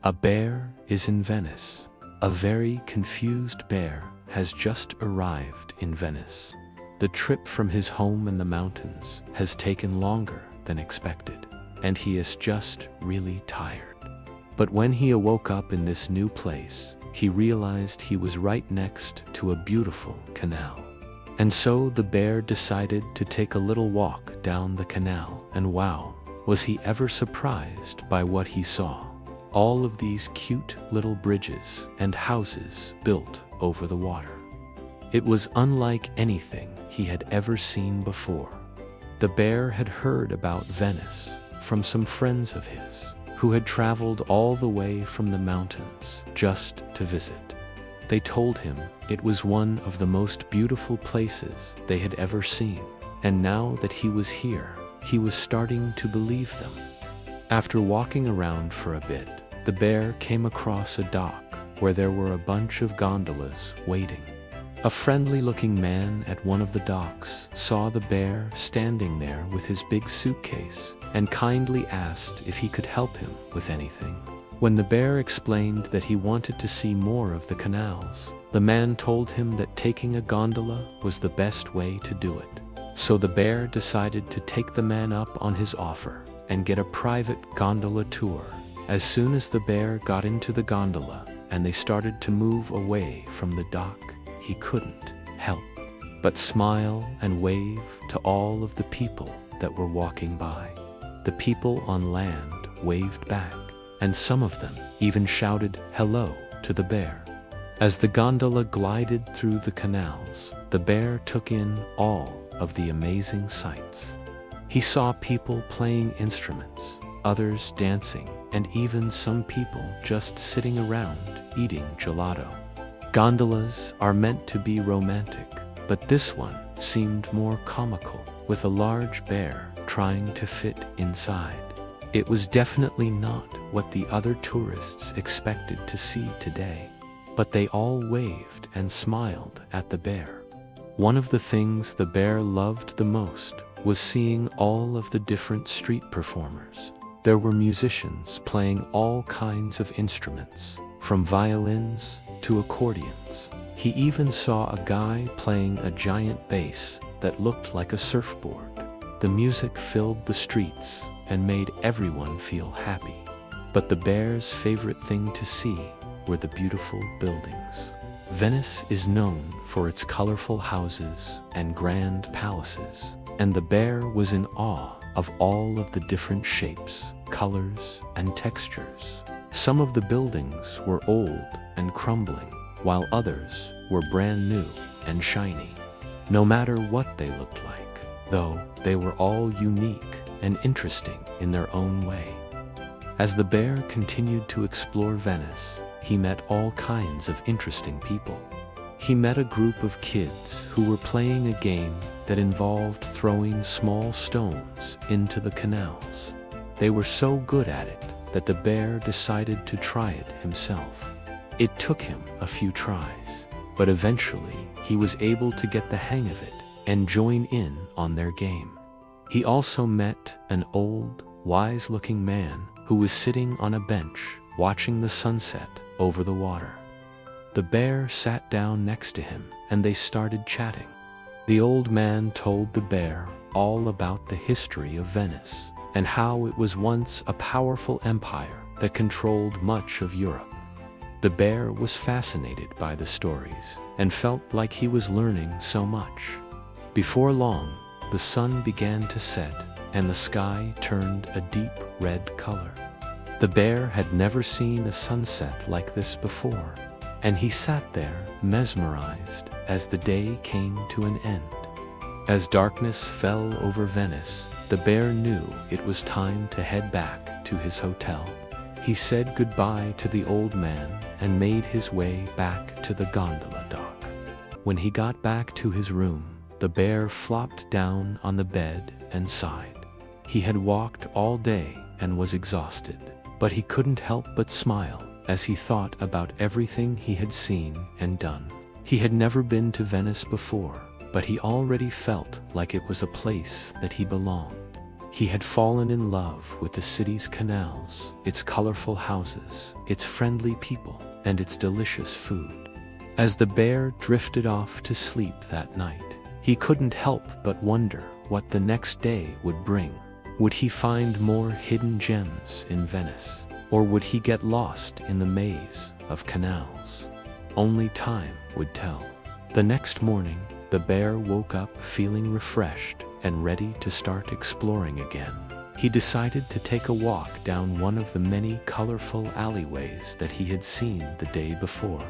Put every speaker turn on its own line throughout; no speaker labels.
A bear is in Venice. A very confused bear has just arrived in Venice. The trip from his home in the mountains has taken longer than expected, and he is just really tired. But when he awoke up in this new place, he realized he was right next to a beautiful canal. And so the bear decided to take a little walk down the canal, and wow, was he ever surprised by what he saw. All of these cute little bridges and houses built over the water. It was unlike anything he had ever seen before. The bear had heard about Venice from some friends of his who had traveled all the way from the mountains just to visit. They told him it was one of the most beautiful places they had ever seen, and now that he was here, he was starting to believe them. After walking around for a bit, the bear came across a dock where there were a bunch of gondolas waiting. A friendly-looking man at one of the docks saw the bear standing there with his big suitcase and kindly asked if he could help him with anything. When the bear explained that he wanted to see more of the canals, the man told him that taking a gondola was the best way to do it. So the bear decided to take the man up on his offer and get a private gondola tour. As soon as the bear got into the gondola and they started to move away from the dock, he couldn't help but smile and wave to all of the people that were walking by. The people on land waved back, and some of them even shouted hello to the bear. As the gondola glided through the canals, the bear took in all of the amazing sights. He saw people playing instruments, others dancing, and even some people just sitting around eating gelato. Gondolas are meant to be romantic, but this one seemed more comical, with a large bear trying to fit inside. It was definitely not what the other tourists expected to see today, but they all waved and smiled at the bear. One of the things the bear loved the most was seeing all of the different street performers. There were musicians playing all kinds of instruments, from violins to accordions. He even saw a guy playing a giant bass that looked like a surfboard. The music filled the streets and made everyone feel happy. But the bear's favorite thing to see were the beautiful buildings. Venice is known for its colorful houses and grand palaces, and the bear was in awe of all of the different shapes, colors, and textures. Some of the buildings were old and crumbling, while others were brand new and shiny. No matter what they looked like, though, they were all unique and interesting in their own way. As the bear continued to explore Venice, he met all kinds of interesting people. He met a group of kids who were playing a game that involved throwing small stones into the canals. They were so good at it that the bear decided to try it himself. It took him a few tries, but eventually he was able to get the hang of it and join in on their game. He also met an old, wise-looking man who was sitting on a bench watching the sunset over the water. The bear sat down next to him and they started chatting. The old man told the bear all about the history of Venice and how it was once a powerful empire that controlled much of Europe. The bear was fascinated by the stories and felt like he was learning so much. Before long, the sun began to set and the sky turned a deep red color. The bear had never seen a sunset like this before, and he sat there mesmerized as the day came to an end. As darkness fell over Venice, the bear knew it was time to head back to his hotel. He said goodbye to the old man and made his way back to the gondola dock. When he got back to his room, the bear flopped down on the bed and sighed. He had walked all day and was exhausted, but he couldn't help but smile as he thought about everything he had seen and done. He had never been to Venice before, but he already felt like it was a place that he belonged. He had fallen in love with the city's canals, its colorful houses, its friendly people, and its delicious food. As the bear drifted off to sleep that night, he couldn't help but wonder what the next day would bring. Would he find more hidden gems in Venice? Or would he get lost in the maze of canals? Only time would tell. The next morning, the bear woke up feeling refreshed and ready to start exploring again. He decided to take a walk down one of the many colorful alleyways that he had seen the day before.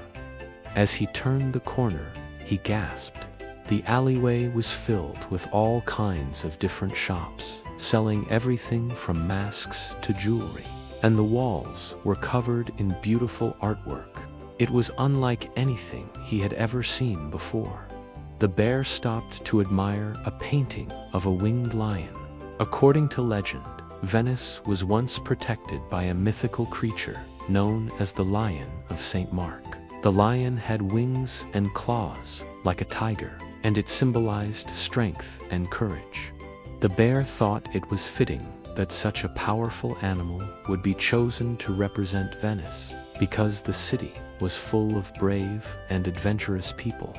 As he turned the corner, he gasped. The alleyway was filled with all kinds of different shops, selling everything from masks to jewelry, and the walls were covered in beautiful artwork. It was unlike anything he had ever seen before. The bear stopped to admire a painting of a winged lion. According to legend, Venice was once protected by a mythical creature known as the Lion of St. Mark. The lion had wings and claws like a tiger, and it symbolized strength and courage. The bear thought it was fitting that such a powerful animal would be chosen to represent Venice, because the city was full of brave and adventurous people.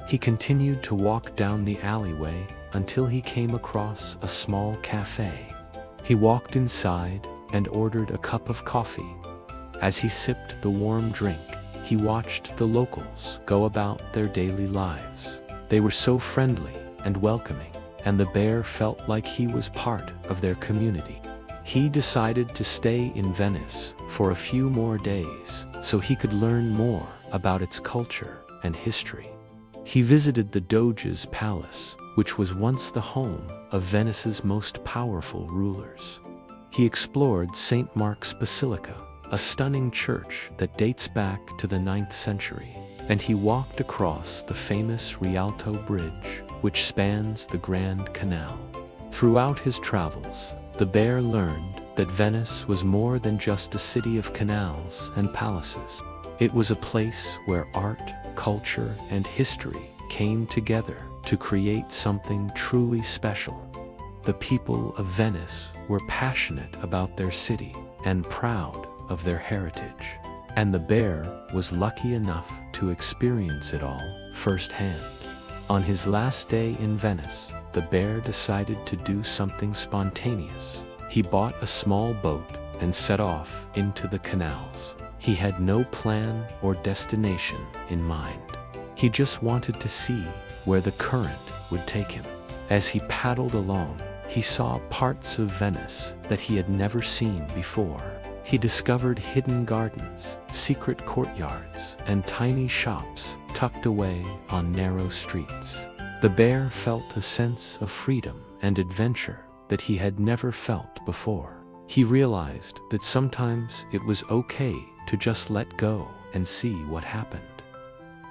He continued to walk down the alleyway until he came across a small cafe. He walked inside and ordered a cup of coffee. As he sipped the warm drink, he watched the locals go about their daily lives. They were so friendly and welcoming, and the bear felt like he was part of their community. He decided to stay in Venice for a few more days so he could learn more about its culture and history. He visited the Doge's palace, which was once the home of Venice's most powerful rulers. He explored St. Mark's Basilica, a stunning church that dates back to the 9th century, and he walked across the famous Rialto Bridge, which spans the Grand Canal. Throughout his travels, the bear learned that Venice was more than just a city of canals and palaces. It was a place where art, culture, and history came together to create something truly special. The people of Venice were passionate about their city and proud of their heritage, and the bear was lucky enough to experience it all firsthand. On his last day in Venice, the bear decided to do something spontaneous. He bought a small boat and set off into the canals. He had no plan or destination in mind. He just wanted to see where the current would take him. As he paddled along, he saw parts of Venice that he had never seen before. He discovered hidden gardens, secret courtyards, and tiny shops tucked away on narrow streets. The bear felt a sense of freedom and adventure that he had never felt before. He realized that sometimes it was okay to just let go and see what happened.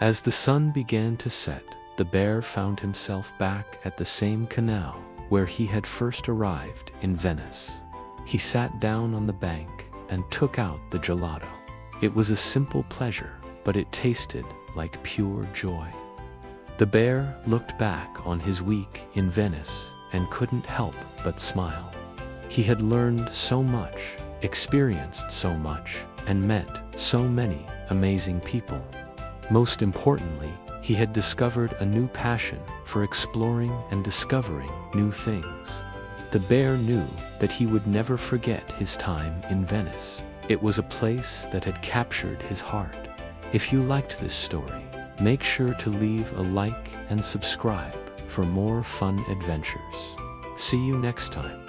As the sun began to set, the bear found himself back at the same canal where he had first arrived in Venice. He sat down on the bank and took out the gelato. It was a simple pleasure, but it tasted like pure joy. The bear looked back on his week in Venice and couldn't help but smile. He had learned so much, experienced so much, and met so many amazing people. Most importantly, he had discovered a new passion for exploring and discovering new things. The bear knew that he would never forget his time in Venice. It was a place that had captured his heart. If you liked this story, make sure to leave a like and subscribe for more fun adventures. See you next time.